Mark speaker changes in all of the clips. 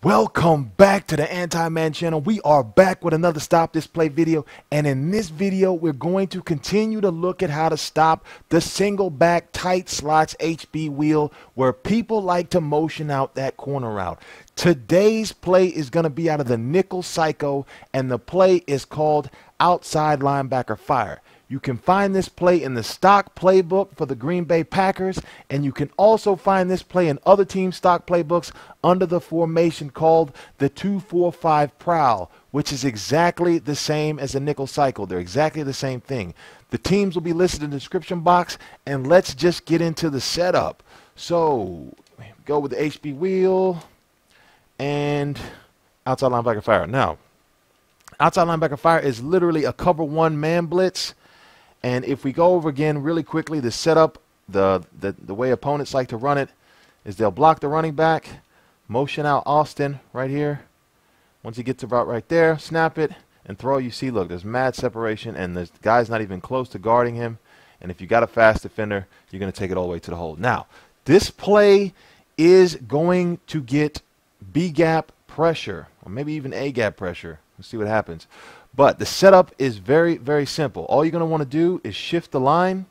Speaker 1: Welcome back to the Anti Madden channel. We are back with another stop this play video, and in this video we're going to continue to look at how to stop the single back tight slots HB wheel where people like to motion out that corner route. Today's play is going to be out of the nickel psycho, and the play is called outside linebacker fire. You can find this play in the stock playbook for the Green Bay Packers, and you can also find this play in other team stock playbooks under the formation called the 2-4-5 prowl, which is exactly the same as the nickel cycle. They're exactly the same thing. The teams will be listed in the description box, and let's just get into the setup. So go with the HB wheel and outside linebacker fire. Now, outside linebacker fire is literally a cover one man blitz. And if we go over again really quickly, the setup, the way opponents like to run it is they'll block the running back, motion out Austin right here. Once he gets about right there, snap it and throw. You see, look, there's mad separation, and the guy's not even close to guarding him. And if you got a fast defender, you're going to take it all the way to the hole. Now, this play is going to get B-gap pressure, or maybe even A-gap pressure. Let's see what happens. But the setup is very, very simple. All you're going to want to do is shift the line.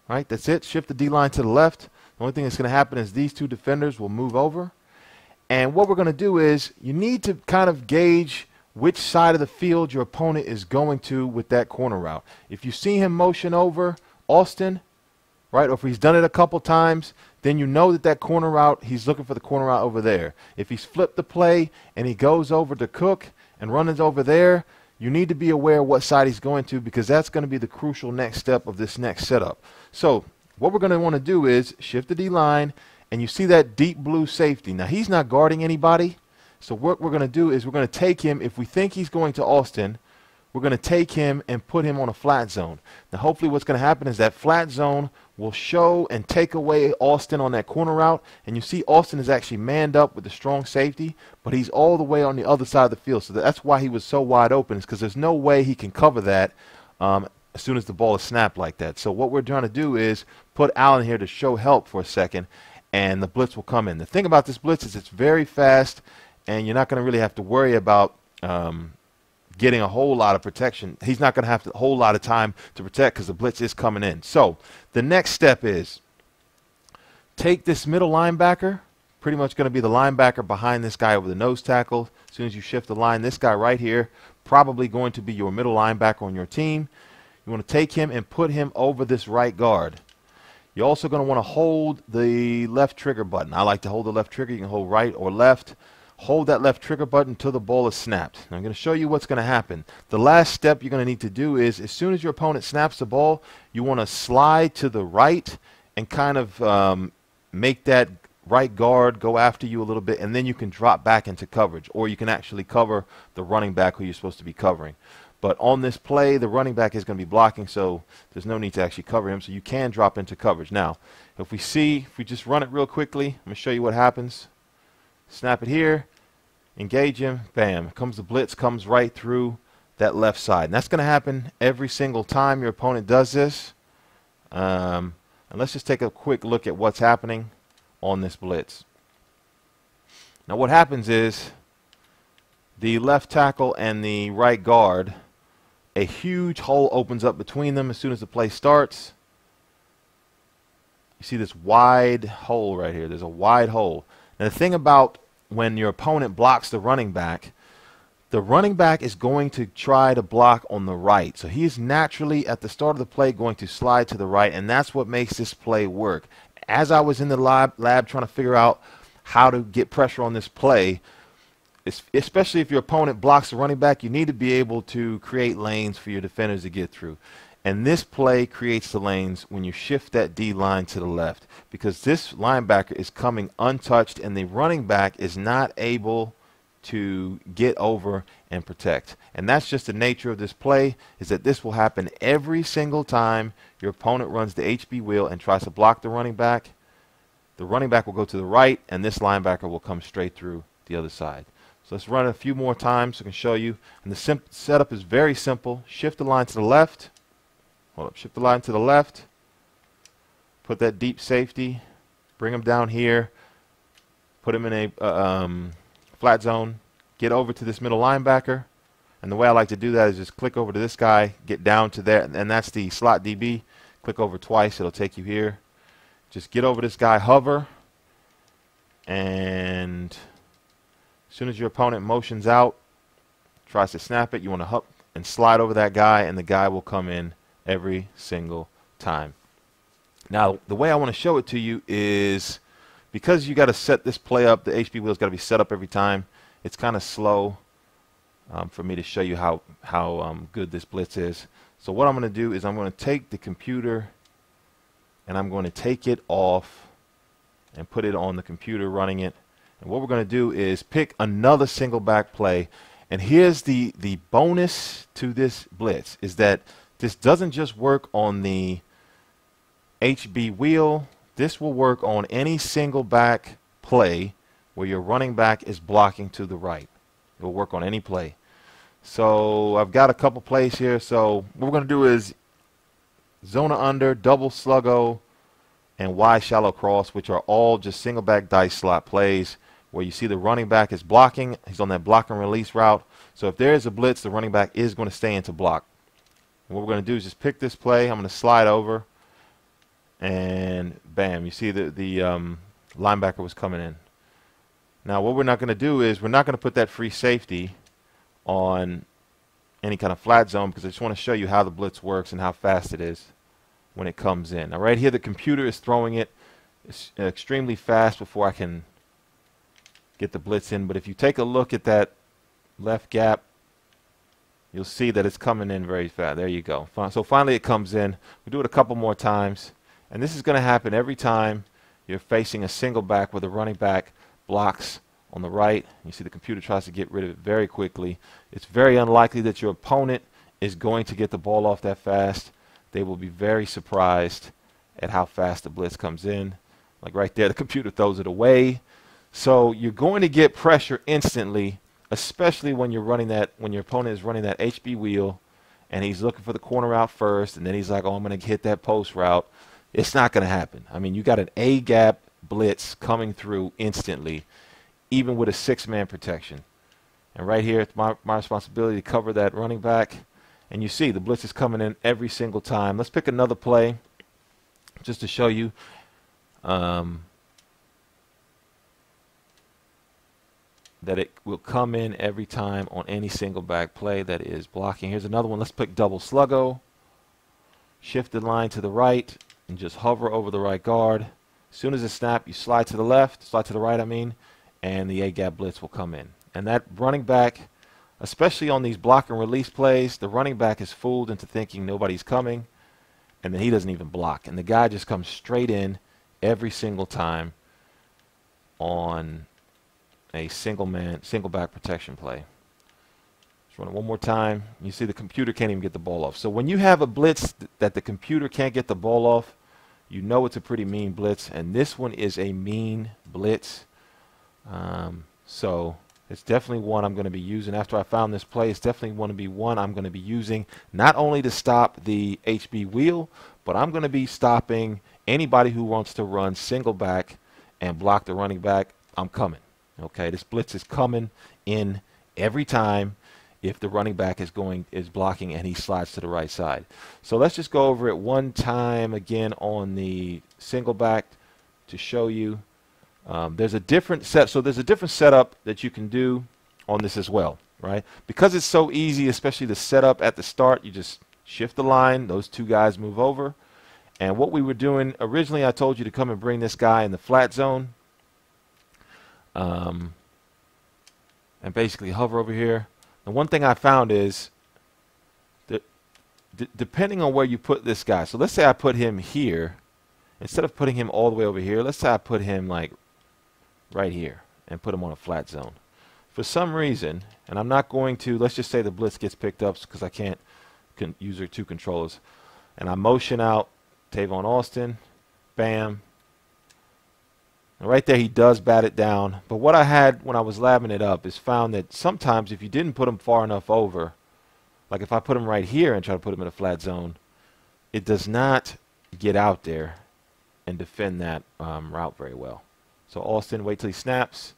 Speaker 1: Right, that's it. Shift the D-line to the left. The only thing that's going to happen is these two defenders will move over. And what we're going to do is you need to kind of gauge which side of the field your opponent is going to with that corner route. If you see him motion over Austin, right, or if he's done it a couple times, then you know that corner route, he's looking for the corner route over there. If he's flipped the play and he goes over to Cook and runs over there, you need to be aware of what side he's going to, because that's going to be the crucial next step of this next setup. So what we're going to want to do is shift the D-line, and you see that deep blue safety. Now, he's not guarding anybody, so what we're going to do is we're going to take him. If we think he's going to Austin, we're going to take him and put him on a flat zone. Now, hopefully what's going to happen is that flat zone will show and take away Austin on that corner route. And you see Austin is actually manned up with the strong safety, but he's all the way on the other side of the field. So that's why he was so wide open, is because there's no way he can cover that as soon as the ball is snapped like that. So what we're trying to do is put Allen here to show help for a second, and the blitz will come in. The thing about this blitz is it's very fast, and you're not going to really have to worry about getting a whole lot of protection. He's not going to have a whole lot of time to protect because the blitz is coming in. So the next step is take this middle linebacker, pretty much going to be the linebacker behind this guy over the nose tackle. As soon as you shift the line, this guy right here, probably going to be your middle linebacker on your team. You want to take him and put him over this right guard. You're also going to want to hold the left trigger button. I like to hold the left trigger. You can hold right or left. Hold that left trigger button until the ball is snapped. Now, I'm going to show you what's going to happen. The last step you're going to need to do is, as soon as your opponent snaps the ball, you want to slide to the right and kind of make that right guard go after you a little bit, and then you can drop back into coverage, or you can actually cover the running back who you're supposed to be covering. But on this play, the running back is going to be blocking, so there's no need to actually cover him, so you can drop into coverage. Now, if we just run it real quickly, I'm going to show you what happens. Snap it here. Engage him, bam, comes the blitz, comes right through that left side. And that's going to happen every single time your opponent does this. And let's just take a quick look at what's happening on this blitz. Now what happens is the left tackle and the right guard, a huge hole opens up between them as soon as the play starts. You see this wide hole right here. There's a wide hole. Now the thing about when your opponent blocks the running back is going to try to block on the right. So he is naturally at the start of the play going to slide to the right, and that's what makes this play work. As I was in the lab trying to figure out how to get pressure on this play, especially if your opponent blocks the running back, you need to be able to create lanes for your defenders to get through. And this play creates the lanes when you shift that D-line to the left, because this linebacker is coming untouched and the running back is not able to get over and protect. And that's just the nature of this play, is that this will happen every single time your opponent runs the HB wheel and tries to block the running back. The running back will go to the right, and this linebacker will come straight through the other side. So let's run it a few more times so I can show you. And the setup is very simple. Shift the line to the left. Hold up, shift the line to the left, put that deep safety, bring him down here, put him in a flat zone, get over to this middle linebacker. And the way I like to do that is just click over to this guy, get down to there, and that's the slot DB. Click over twice, it'll take you here. Just get over this guy, hover, and as soon as your opponent motions out, tries to snap it, you want to hook and slide over that guy, and the guy will come in every single time. Now, the way I want to show it to you is because you got to set this play up, the HB wheel's got to be set up every time. It's kind of slow for me to show you how good this blitz is. So what I'm going to do is I'm going to take the computer and I'm going to take it off and put it on the computer running it. And what we're going to do is pick another single back play. And here's the bonus to this blitz is that this doesn't just work on the HB wheel. This will work on any single back play where your running back is blocking to the right. It will work on any play. So I've got a couple plays here. So what we're going to do is zona under, double sluggo, and Y shallow cross, which are all just single back dice slot plays where you see the running back is blocking. He's on that block and release route. So if there is a blitz, the running back is going to stay into block. And what we're going to do is just pick this play. I'm going to slide over, and bam, you see the linebacker was coming in. Now what we're not going to do is we're not going to put that free safety on any kind of flat zone because I just want to show you how the blitz works and how fast it is when it comes in. Now right here the computer is throwing it extremely fast before I can get the blitz in, but if you take a look at that left gap, you'll see that it's coming in very fast. There you go. So finally it comes in. We do it a couple more times, and this is going to happen every time you're facing a single back where the running back blocks on the right. You see the computer tries to get rid of it very quickly. It's very unlikely that your opponent is going to get the ball off that fast. They will be very surprised at how fast the blitz comes in. Like right there, the computer throws it away. So you're going to get pressure instantly, especially when you're running that, when your opponent is running that HB wheel and he's looking for the corner route first, and then he's like, oh, I'm going to hit that post route. It's not going to happen. I mean, you got an A gap blitz coming through instantly, even with a 6-man protection. And right here, it's my responsibility to cover that running back. And you see the blitz is coming in every single time. Let's pick another play just to show you. That it will come in every time on any single back play that is blocking. Here's another one. Let's pick double sluggo. Shift the line to the right and just hover over the right guard. As soon as it snaps, you slide to the left, slide to the right, I mean, and the A-gap blitz will come in. And that running back, especially on these block and release plays, the running back is fooled into thinking nobody's coming, and then he doesn't even block. And the guy just comes straight in every single time on a single back protection play. Just run it one more time. You see the computer can't even get the ball off. So when you have a blitz that the computer can't get the ball off, you know it's a pretty mean blitz, and this one is a mean blitz. So it's definitely one I'm going to be using. After I found this play, it's definitely going to be one I'm going to be using, not only to stop the HB wheel, but I'm going to be stopping anybody who wants to run single back and block the running back. I'm coming. Okay, this blitz is coming in every time if the running back is blocking and he slides to the right side. So let's just go over it one time again on the single back to show you. There's a different setup that you can do on this as well, right? Because it's so easy, especially the setup at the start, you just shift the line, those two guys move over. And what we were doing originally, I told you to come and bring this guy in the flat zone. And basically hover over here. And one thing I found is that depending on where you put this guy, so let's say I put him here, instead of putting him all the way over here, let's say I put him like right here and put him on a flat zone. For some reason, and I'm not going to, let's just say the blitz gets picked up because I can't use our two controllers, and I motion out Tavon Austin, bam. And right there he does bat it down. But what I had when I was labbing it up is found that sometimes if you didn't put him far enough over, like if I put him right here and try to put him in a flat zone, it does not get out there and defend that route very well. So Austin, wait till he snaps.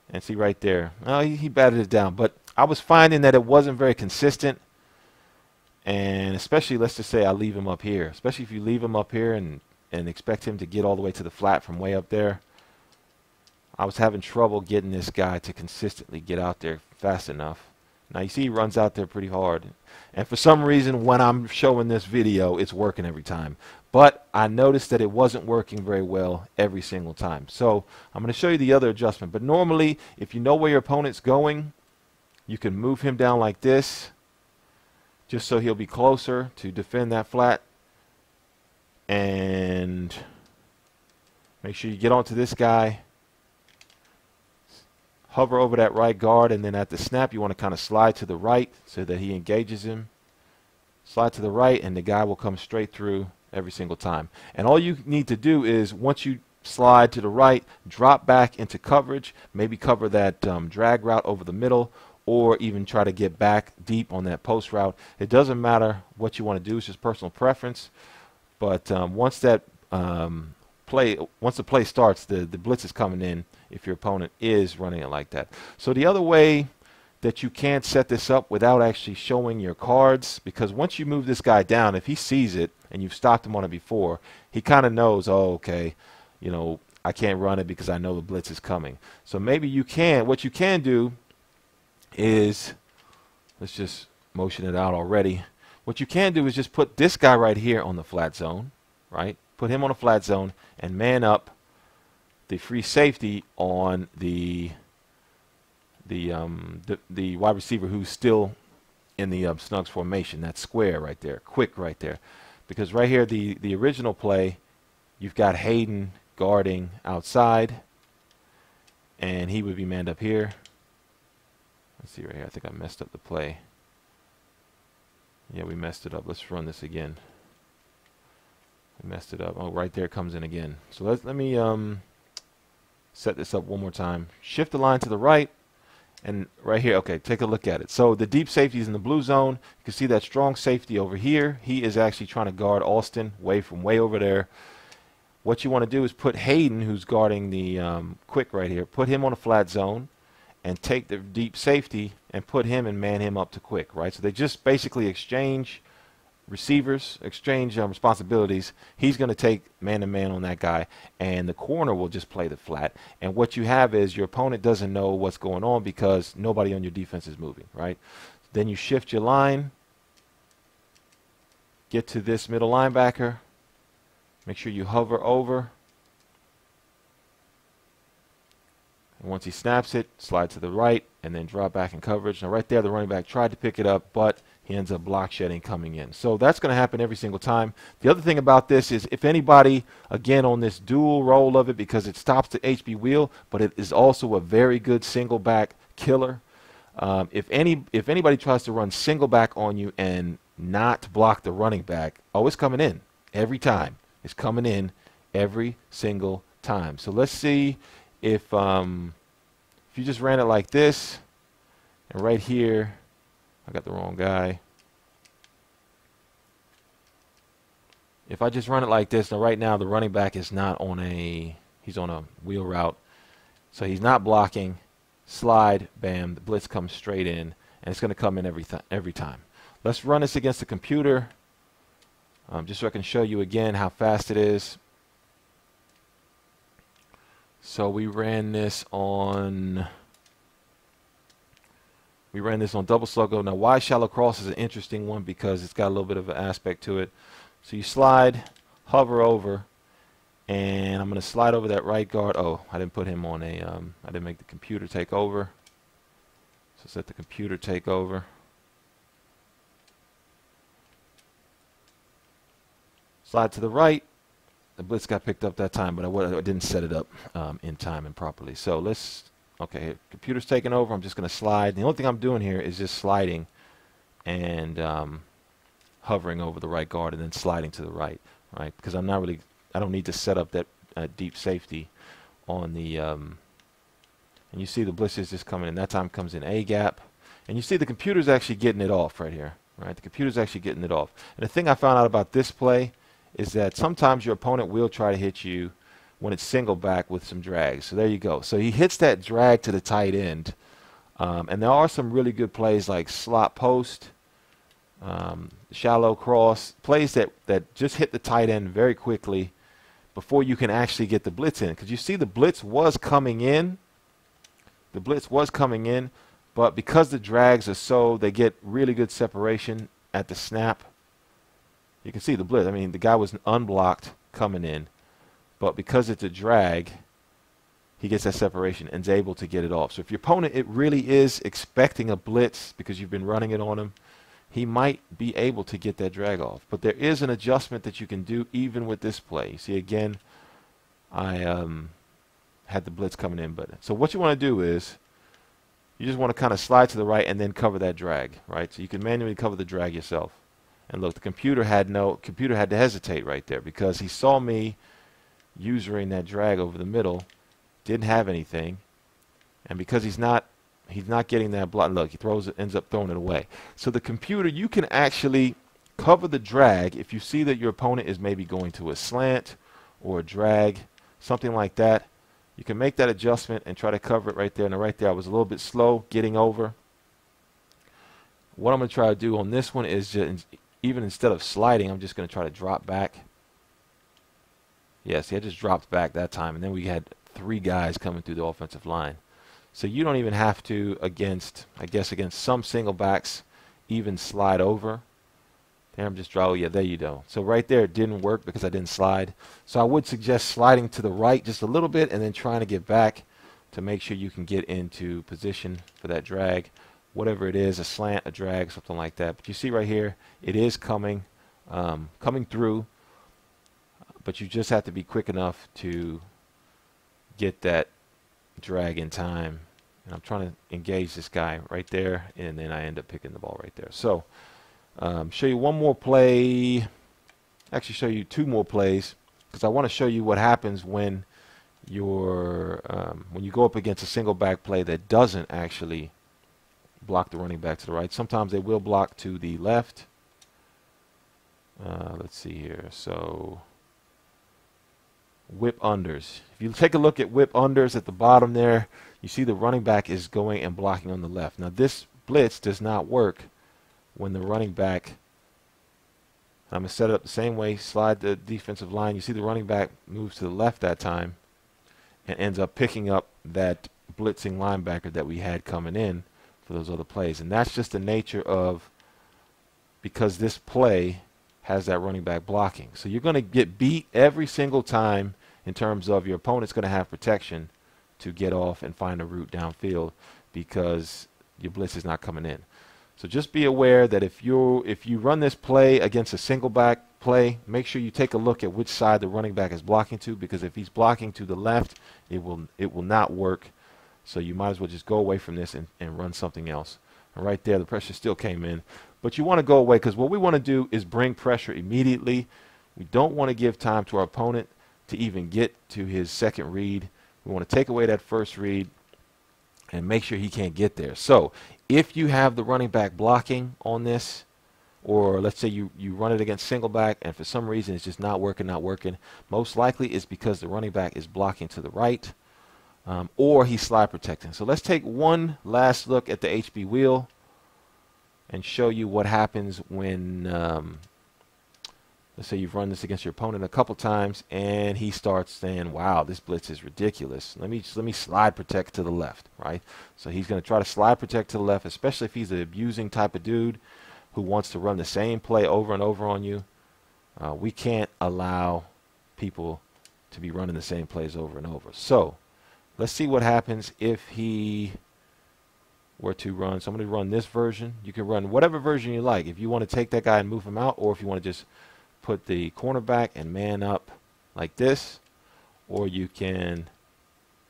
Speaker 1: And see right there. Oh, he batted it down. But I was finding that it wasn't very consistent. And especially, let's just say I leave him up here. Especially if you leave him up here and expect him to get all the way to the flat from way up there. I was having trouble getting this guy to consistently get out there fast enough. Now you see he runs out there pretty hard. And for some reason when I'm showing this video, it's working every time. But I noticed that it wasn't working very well every single time. So I'm going to show you the other adjustment. But normally, if you know where your opponent's going, you can move him down like this, just so he'll be closer to defend that flat. And make sure you get onto this guy. Hover over that right guard, and then at the snap you want to kind of slide to the right so that he engages him. Slide to the right and the guy will come straight through every single time. And all you need to do is, once you slide to the right, drop back into coverage, maybe cover that drag route over the middle, or even try to get back deep on that post route. It doesn't matter what you want to do, it's just personal preference. But once the play starts, the blitz is coming in if your opponent is running it like that. So the other way that you can't set this up without actually showing your cards, because once you move this guy down, if he sees it and you've stopped him on it before, he kind of knows, oh, okay, you know, I can't run it because I know the blitz is coming. So maybe you can, what you can do is, let's just motion it out already. What you can do is just put this guy right here on the flat zone, right? Put him on a flat zone and man up the free safety on the wide receiver who's still in the snugs formation. That square right there, quick right there. Because right here, the original play, you've got Hayden guarding outside, and he would be manned up here. Let's see right here. I think I messed up the play. Yeah, we messed it up. Let's run this again. We messed it up. Oh, right there it comes in again. So let me set this up one more time. Shift the line to the right, and right here, okay, take a look at it. So the deep safety is in the blue zone. You can see that strong safety over here. He is actually trying to guard Austin from way over there. What you want to do is put Hayden, who's guarding the quick right here, put him on a flat zone, and take the deep safety and put him and man him up to quick, right? So they just basically exchange receivers, exchange responsibilities. He's going to take man-to-man on that guy, and the corner will just play the flat. And what you have is your opponent doesn't know what's going on because nobody on your defense is moving, right? Then you shift your line, get to this middle linebacker, make sure you hover over, and once he snaps it, slide to the right, and then drop back in coverage. Now right there, the running back tried to pick it up, but he ends up block shedding coming in. So that's going to happen every single time. The other thing about this is if anybody, again, on this dual roll of it, because it stops the HB wheel, but it is also a very good single back killer. If anybody tries to run single back on you and not block the running back, oh, it's coming in every time. It's coming in every single time. So let's see if you just ran it like this, and right here, I got the wrong guy. If I just run it like this, now right now the running back is not on he's on a wheel route. So he's not blocking, slide, bam, the blitz comes straight in, and it's going to come in every time. Let's run this against the computer, just so I can show you again how fast it is. So we ran this on double sluggo. Now why shallow cross is an interesting one because it's got a little bit of an aspect to it. So you slide, hover over, and I'm going to slide over that right guard. Oh, I didn't put him on I didn't make the computer take over. So let the computer take over. Slide to the right. The blitz got picked up that time, but I didn't set it up in time and properly. So let's, okay, computer's taking over. I'm just going to slide. The only thing I'm doing here is just sliding and hovering over the right guard and then sliding to the right, right? Because I don't need to set up that deep safety on the, and you see the blitz is just coming in. That time comes in A gap. And you see the computer's actually getting it off right here, right? The computer's actually getting it off. And the thing I found out about this play is that sometimes your opponent will try to hit you when it's single back with some drag. So there you go. So he hits that drag to the tight end. And there are some really good plays like slot post, shallow cross, plays that just hit the tight end very quickly before you can actually get the blitz in. Because you see the blitz was coming in. The blitz was coming in, but because the drags are so, they get really good separation at the snap. You can see the blitz. I mean, the guy was unblocked coming in, but because it's a drag, he gets that separation and is able to get it off. So if your opponent, it really is expecting a blitz because you've been running it on him, he might be able to get that drag off. But there is an adjustment that you can do even with this play. You see, again, I had the blitz coming in. So what you want to do is you just want to kind of slide to the right and then cover that drag, right? So you can manually cover the drag yourself. And look, the computer had to hesitate right there because he saw me using that drag over the middle, didn't have anything, and because he's not getting that block. Look, he ends up throwing it away. So the computer, you can actually cover the drag if you see that your opponent is maybe going to a slant or a drag, something like that. You can make that adjustment and try to cover it right there. And right there, I was a little bit slow getting over. What I'm going to try to do on this one is just, even instead of sliding, I'm just going to try to drop back. Yeah, see, I just dropped back that time, and then we had 3 guys coming through the offensive line. So you don't even have to, against some single backs, even slide over. There, I'm just drawing. Yeah, there you go. So right there, it didn't work because I didn't slide. So I would suggest sliding to the right just a little bit and then trying to get back to make sure you can get into position for that drag. Whatever it is, a slant, a drag, something like that. But you see right here, it is coming through. But you just have to be quick enough to get that drag in time. And I'm trying to engage this guy right there, and then I end up picking the ball right there. So show you one more play, actually show you 2 more plays, because I want to show you what happens when you go up against a single back play that doesn't actually block the running back to the right. Sometimes they will block to the left. Let's see here. So whip unders. If you take a look at whip unders at the bottom there, you see the running back is going and blocking on the left. Now this blitz does not work when the running back, I'm going to set it up the same way, slide the defensive line. You see the running back moves to the left that time and ends up picking up that blitzing linebacker that we had coming in for those other plays. And that's just the nature of, because this play has that running back blocking. So you're going to get beat every single time in terms of your opponent's going to have protection to get off and find a route downfield because your blitz is not coming in. So just be aware that if you run this play against a single back play, make sure you take a look at which side the running back is blocking to, because if he's blocking to the left, it will not work. So you might as well just go away from this and run something else. And right there, the pressure still came in. But you want to go away, because what we want to do is bring pressure immediately. We don't want to give time to our opponent to even get to his second read. We want to take away that first read and make sure he can't get there. So if you have the running back blocking on this, or let's say you run it against single back and for some reason it's just not working, most likely it's because the running back is blocking to the right, or he's slide protecting. So let's take one last look at the HB wheel and show you what happens when let's say you've run this against your opponent a couple times and he starts saying, wow, this blitz is ridiculous. Let me slide protect to the left, right? So he's going to try to slide protect to the left, especially if he's an abusing type of dude who wants to run the same play over and over on you. We can't allow people to be running the same plays over and over. So let's see what happens if he were to run. So I'm going to run this version. You can run whatever version you like. If you want to take that guy and move him out, or if you want to just put the cornerback and man up like this, or you can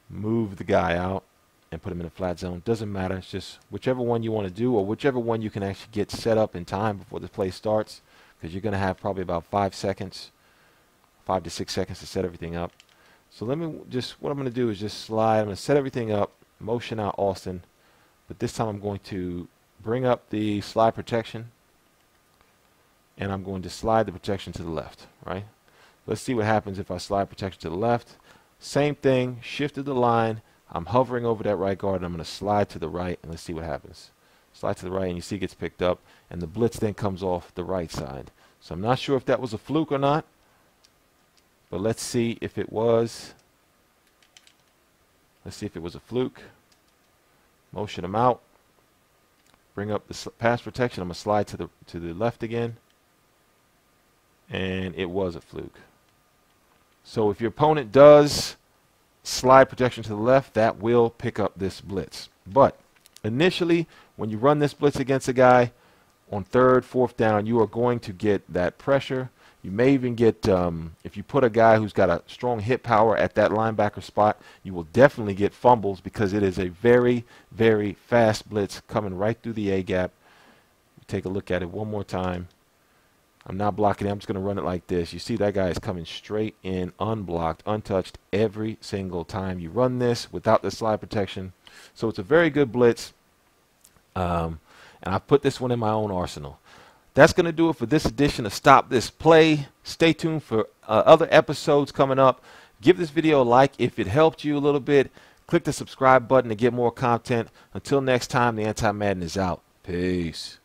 Speaker 1: move the guy out and put him in a flat zone. Doesn't matter. It's just whichever one you want to do, or whichever one you can actually get set up in time before the play starts, because you're going to have probably about 5 to 6 seconds to set everything up. So let me just, what I'm going to do is just slide. I'm going to set everything up, motion out Austin, but this time I'm going to bring up the slide protection, and I'm going to slide the protection to the left, right? Let's see what happens if I slide protection to the left. Same thing, shifted the line. I'm hovering over that right guard, and I'm going to slide to the right, and let's see what happens. Slide to the right, and you see it gets picked up, and the blitz then comes off the right side. So I'm not sure if that was a fluke or not, but let's see if it was. Let's see if it was a fluke. Motion him out. Bring up the pass protection. I'm going to slide to the left again, and it was a fluke. So if your opponent does slide protection to the left, that will pick up this blitz. But initially, when you run this blitz against a guy on 3rd, 4th down, you are going to get that pressure. You may even get, if you put a guy who's got a strong hit power at that linebacker spot, you will definitely get fumbles because it is a very, very fast blitz coming right through the A gap. Take a look at it one more time. I'm not blocking it. I'm just going to run it like this. You see that guy is coming straight in, unblocked, untouched every single time you run this without the slide protection. So it's a very good blitz. And I put this one in my own arsenal. That's going to do it for this edition of Stop This Play. Stay tuned for other episodes coming up. Give this video a like if it helped you a little bit. Click the subscribe button to get more content. Until next time, the Anti Madden is out. Peace.